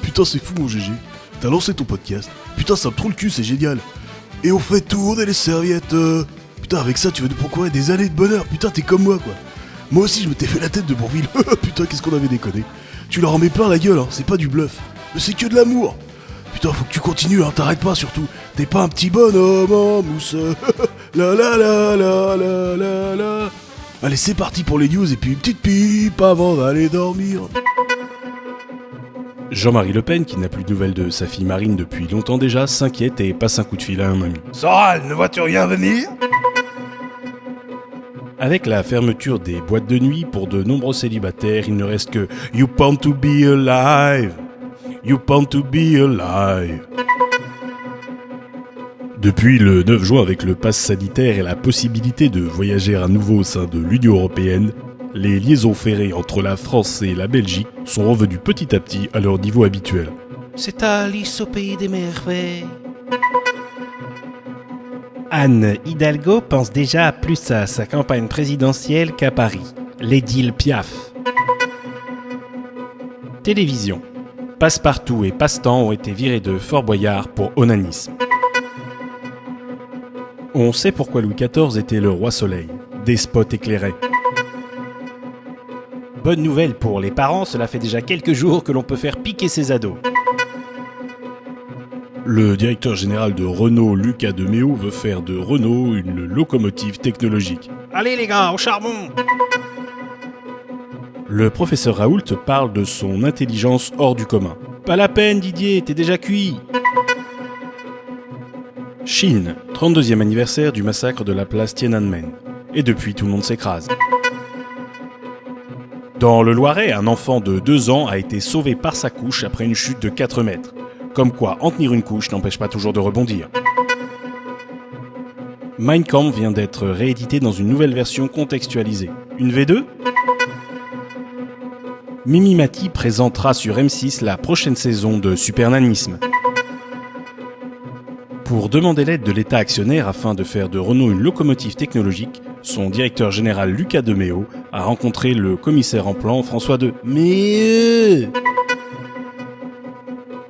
Putain, c'est fou mon GG. T'as lancé ton podcast. Putain, ça me trouve le cul, c'est génial. Et on fait tourner les serviettes. Putain, avec ça, tu vas nous procurer des années de bonheur. Putain, t'es comme moi, quoi. Moi aussi, je m'étais fait la tête de Bourville. Putain, qu'est-ce qu'on avait déconné. Tu leur en mets plein la gueule, hein. C'est pas du bluff. Mais c'est que de l'amour. Putain, faut que tu continues, hein. T'arrêtes pas, surtout. T'es pas un petit bonhomme en mousse. La la la la la la la. Allez, c'est parti pour les news et puis une petite pipe avant d'aller dormir. Jean-Marie Le Pen, qui n'a plus de nouvelles de sa fille Marine depuis longtemps déjà, s'inquiète et passe un coup de fil à un ami. Soral, ne vois-tu rien venir ? Avec la fermeture des boîtes de nuit, pour de nombreux célibataires, il ne reste que « You want to be alive »,« You want to be alive ». Depuis le 9 juin, avec le pass sanitaire et la possibilité de voyager à nouveau au sein de l'Union Européenne, les liaisons ferrées entre la France et la Belgique sont revenues petit à petit à leur niveau habituel. C'est Alice au pays des merveilles. Anne Hidalgo pense déjà plus à sa campagne présidentielle qu'à Paris. L'édile Piaf. Télévision. Passepartout et Passe-Temps ont été virés de Fort Boyard pour onanisme. On sait pourquoi Louis XIV était le roi soleil, despote éclairé. Bonne nouvelle pour les parents, cela fait déjà quelques jours que l'on peut faire piquer ses ados. Le directeur général de Renault, Lucas Deméo, veut faire de Renault une locomotive technologique. Allez les gars, au charbon! Le professeur Raoult parle de son intelligence hors du commun. Pas la peine Didier, t'es déjà cuit. Chine, 32e anniversaire du massacre de la place Tiananmen. Et depuis, tout le monde s'écrase. Dans le Loiret, un enfant de 2 ans a été sauvé par sa couche après une chute de 4 mètres. Comme quoi, en tenir une couche n'empêche pas toujours de rebondir. Mein Kampf vient d'être réédité dans une nouvelle version contextualisée. Une V2 ? Mimi Mati présentera sur M6 la prochaine saison de Supernanisme. Pour demander l'aide de l'État actionnaire afin de faire de Renault une locomotive technologique, son directeur général Lucas Deméo a rencontré le commissaire en plan François II. Mais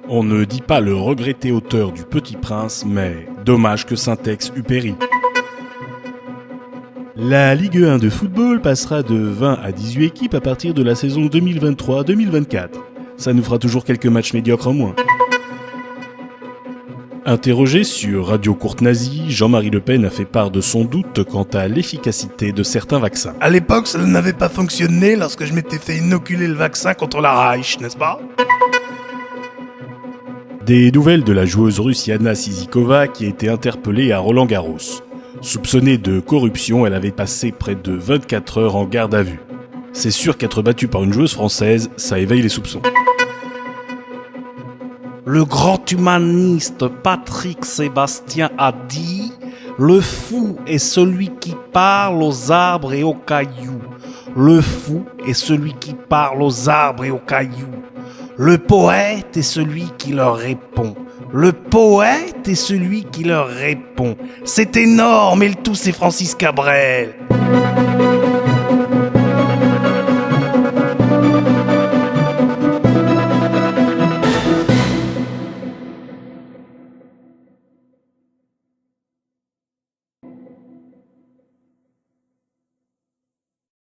on ne dit pas le regretté auteur du Petit Prince, mais dommage que Syntex eût péri. La Ligue 1 de football passera de 20 à 18 équipes à partir de la saison 2023-2024. Ça nous fera toujours quelques matchs médiocres en moins. Interrogé sur Radio Courte-Nazie, Jean-Marie Le Pen a fait part de son doute quant à l'efficacité de certains vaccins. À l'époque, ça n'avait pas fonctionné lorsque je m'étais fait inoculer le vaccin contre la Reich, n'est-ce pas ? Des nouvelles de la joueuse russe Yana Sizikova qui a été interpellée à Roland-Garros. Soupçonnée de corruption, elle avait passé près de 24 heures en garde à vue. C'est sûr qu'être battue par une joueuse française, ça éveille les soupçons. Le grand humaniste Patrick Sébastien a dit « Le fou est celui qui parle aux arbres et aux cailloux. Le fou est celui qui parle aux arbres et aux cailloux. Le poète est celui qui leur répond. Le poète est celui qui leur répond. C'est énorme et le tout c'est Francis Cabrel. »